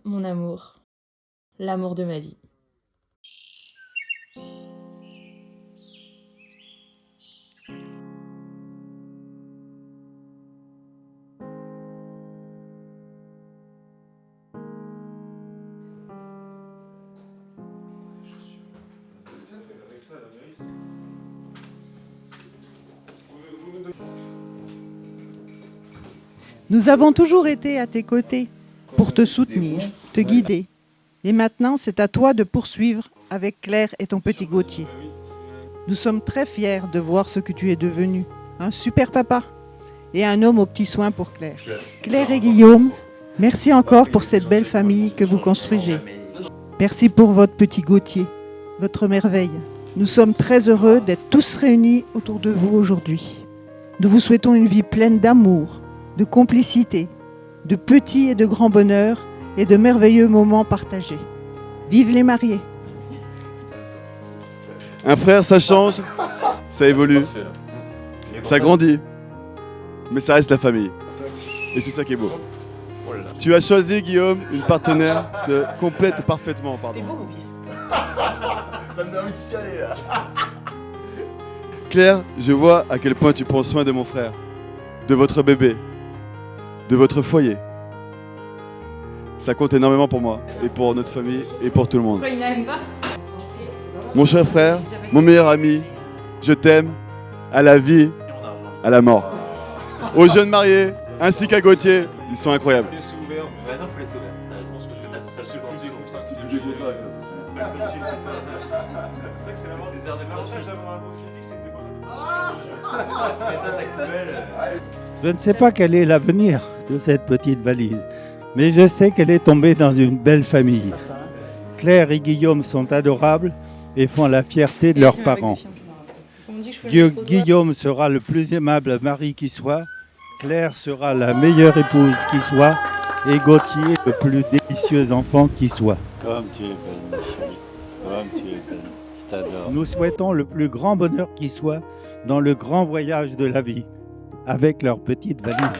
mon amour, l'amour de ma vie. Nous avons toujours été à tes côtés pour te soutenir, te guider. Et maintenant, c'est à toi de poursuivre avec Claire et ton petit Gauthier. Nous sommes très fiers de voir ce que tu es devenu. Un super papa et un homme aux petits soins pour Claire. Claire et Guillaume, merci encore pour cette belle famille que vous construisez. Merci pour votre petit Gauthier, votre merveille. Nous sommes très heureux d'être tous réunis autour de vous aujourd'hui. Nous vous souhaitons une vie pleine d'amour, de complicité, de petits et de grands bonheurs et de merveilleux moments partagés. Vive les mariés! Un frère, ça change, ça évolue, ça grandit, mais ça reste la famille. Et c'est ça qui est beau. Tu as choisi, Guillaume, une partenaire te complète parfaitement. Pardon. T'es beau, mon fils. Ça me donne envie de chialer, là. Claire, je vois à quel point tu prends soin de mon frère, de votre bébé, de votre foyer. Ça compte énormément pour moi, et pour notre famille, et pour tout le monde. Pourquoi il n'aime pas? Mon cher frère, mon meilleur ami, je t'aime, à la vie, à la mort. Aux jeunes mariés, ainsi qu'à Gauthier, ils sont incroyables. Les sous ouverts. Ouais, non, faut les sous ouverts. T'as raison, c'est parce que t'as le second du contrat. C'est du décontracté, ça. C'est vrai que c'est l'avantage d'avoir un beau physique, c'est que t'es pas Je ne sais pas quel est l'avenir de cette petite valise, mais je sais qu'elle est tombée dans une belle famille. Claire et Guillaume sont adorables et font la fierté de leurs parents. Guillaume sera le plus aimable mari qui soit, Claire sera la meilleure épouse qui soit, et Gauthier le plus délicieux enfant qui soit. Comme tu es belle, ma chérie. Comme tu es belle. Je t'adore. Nous souhaitons le plus grand bonheur qui soit dans le grand voyage de la vie, avec leur petite valise.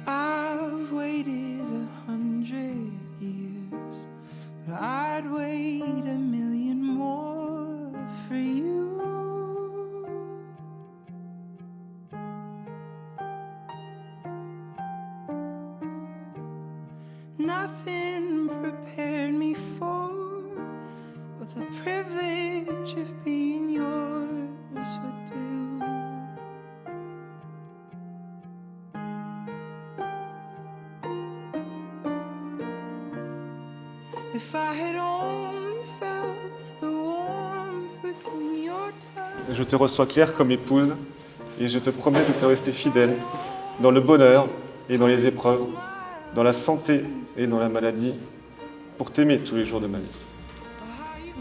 I've waited 100 years, but I'd wait 1,000,000 more for you. Nothing prepared me for what the privilege of being yours would do. If I had only felt the warmth within your touch. Je te reçois Claire comme épouse et je te promets de te rester fidèle dans le bonheur et dans les épreuves, dans la santé et dans la maladie, pour t'aimer tous les jours de ma vie.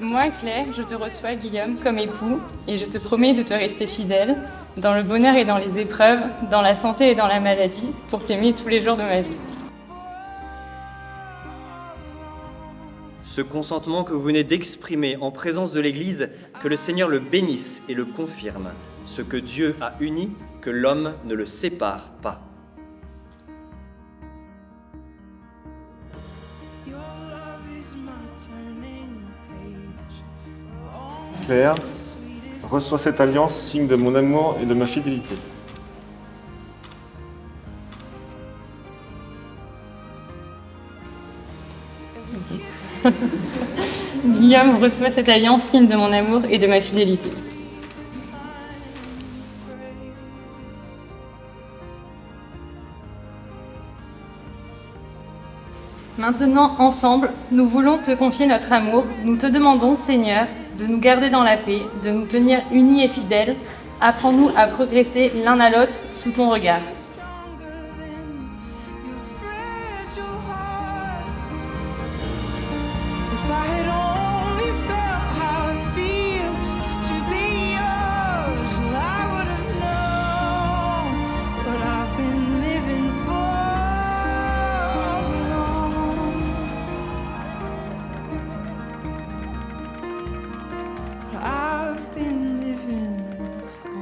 Moi, Claire, je te reçois, Guillaume, comme époux, et je te promets de te rester fidèle, dans le bonheur et dans les épreuves, dans la santé et dans la maladie, pour t'aimer tous les jours de ma vie. Ce consentement que vous venez d'exprimer en présence de l'Église, que le Seigneur le bénisse et le confirme. Ce que Dieu a uni, que l'homme ne le sépare pas. Your love is my turning page. Claire, reçois cette alliance, signe de mon amour et de ma fidélité. Guillaume reçoit cette alliance, signe de mon amour et de ma fidélité. Maintenant, ensemble, nous voulons te confier notre amour. Nous te demandons, Seigneur, de nous garder dans la paix, de nous tenir unis et fidèles. Apprends-nous à progresser l'un à l'autre sous ton regard. If I had only felt how it feels to be yours, well, I would have known what I've been living for all along. What I've been living for.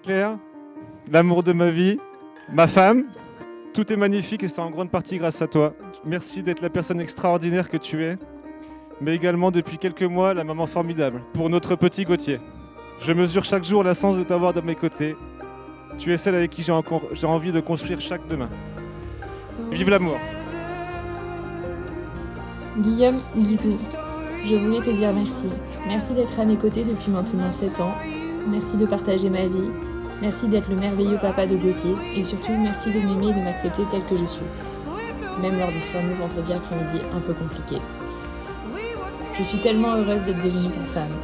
Claire, l'amour de ma vie, ma femme, tout est magnifique et c'est en grande partie grâce à toi. Merci d'être la personne extraordinaire que tu es, mais également depuis quelques mois la maman formidable pour notre petit Gauthier. Je mesure chaque jour la chance de t'avoir de mes côtés. Tu es celle avec qui j'ai envie de construire chaque demain. Vive l'amour! Guillaume Guitou, je voulais te dire merci. Merci d'être à mes côtés depuis maintenant 7 ans. Merci de partager ma vie. Merci d'être le merveilleux papa de Gauthier. Et surtout, merci de m'aimer et de m'accepter tel que je suis. Même lors du fameux vendredi après-midi un peu compliqué. Je suis tellement heureuse d'être devenue ta femme.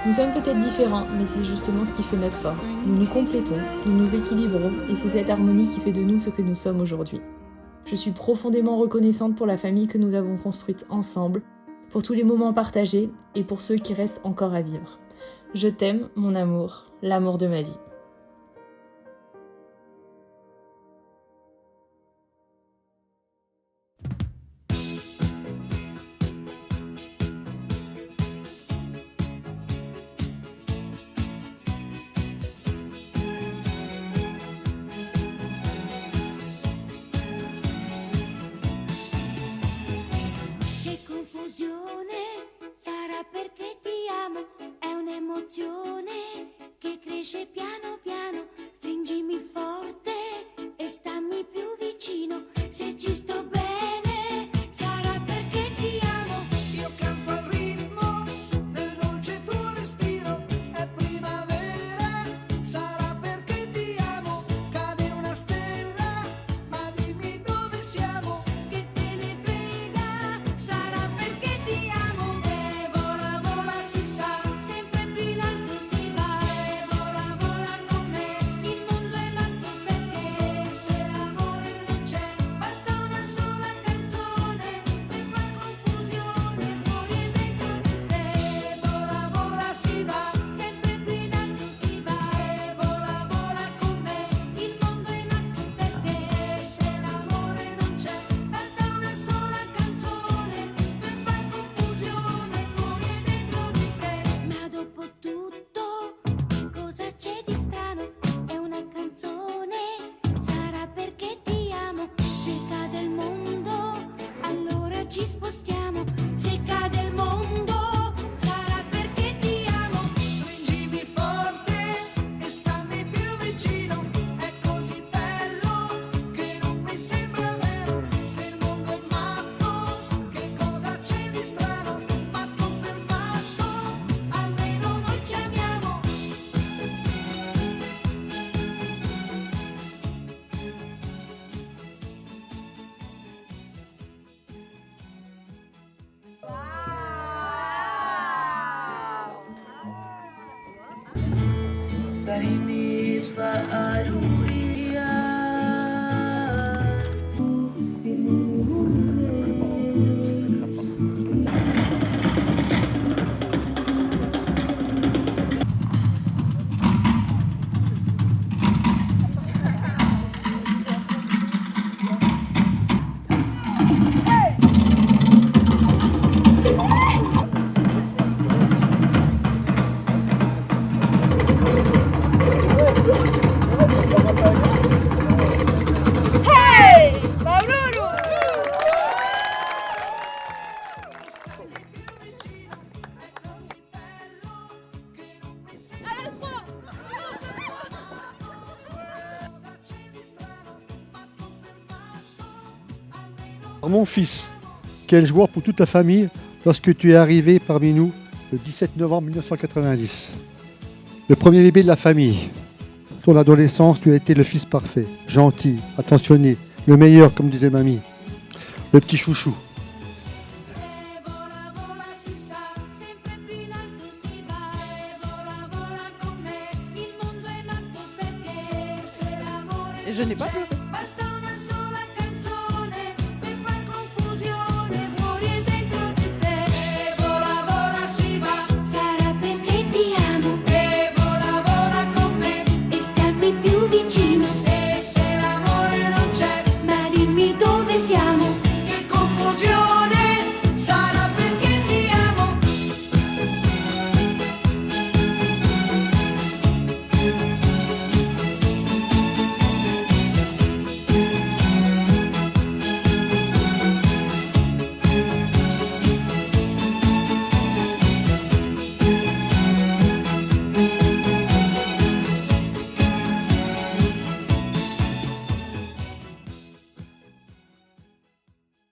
Nous sommes peut-être différents, mais c'est justement ce qui fait notre force. Nous nous complétons, nous nous équilibrons, et c'est cette harmonie qui fait de nous ce que nous sommes aujourd'hui. Je suis profondément reconnaissante pour la famille que nous avons construite ensemble, pour tous les moments partagés et pour ceux qui restent encore à vivre. Je t'aime, mon amour, l'amour de ma vie. Che confusione, sarà perché ti amo, è un'emozione che cresce piano piano, stringimi forte e stammi più vicino, se ci sto bene, sarà perché ti amo. Io canto al ritmo del dolce tuo respiro, è primavera, sarà perché ti amo, cade una stella, ma dimmi dove siamo, che te ne frega, sarà perché ti amo. E vola, vola, si sa, sempre più in alto si va, e vola, vola con me, il mondo è matto perché se l'amore non c'è, basta una sola canzone per far confusione fuori e dentro di te. E vola, vola, si va, sempre più in alto si va, e vola, vola con me, il mondo è matto perché se l'amore non c'è, basta una sola canzone per far confusione fuori e dentro di te. Ma dopo tutto, cosa c'è di strano? È una canzone, sarà perché ti amo. Se cade il mondo, allora ci spostiamo. Se cade il mondo, sarà perché ti amo. Stringimi forte e stammi più vicino. È così bello che non mi sembra vero. Se il mondo è matto, che cosa c'è di strano? Matto per matto, almeno noi ci amiamo. Mon fils, quelle joie pour toute ta famille lorsque tu es arrivé parmi nous le 17 novembre 1990. Le premier bébé de la famille. ton adolescence, tu as été le fils parfait, gentil, attentionné, le meilleur, comme disait mamie. Le petit chouchou. Et je n'ai pas pleuré.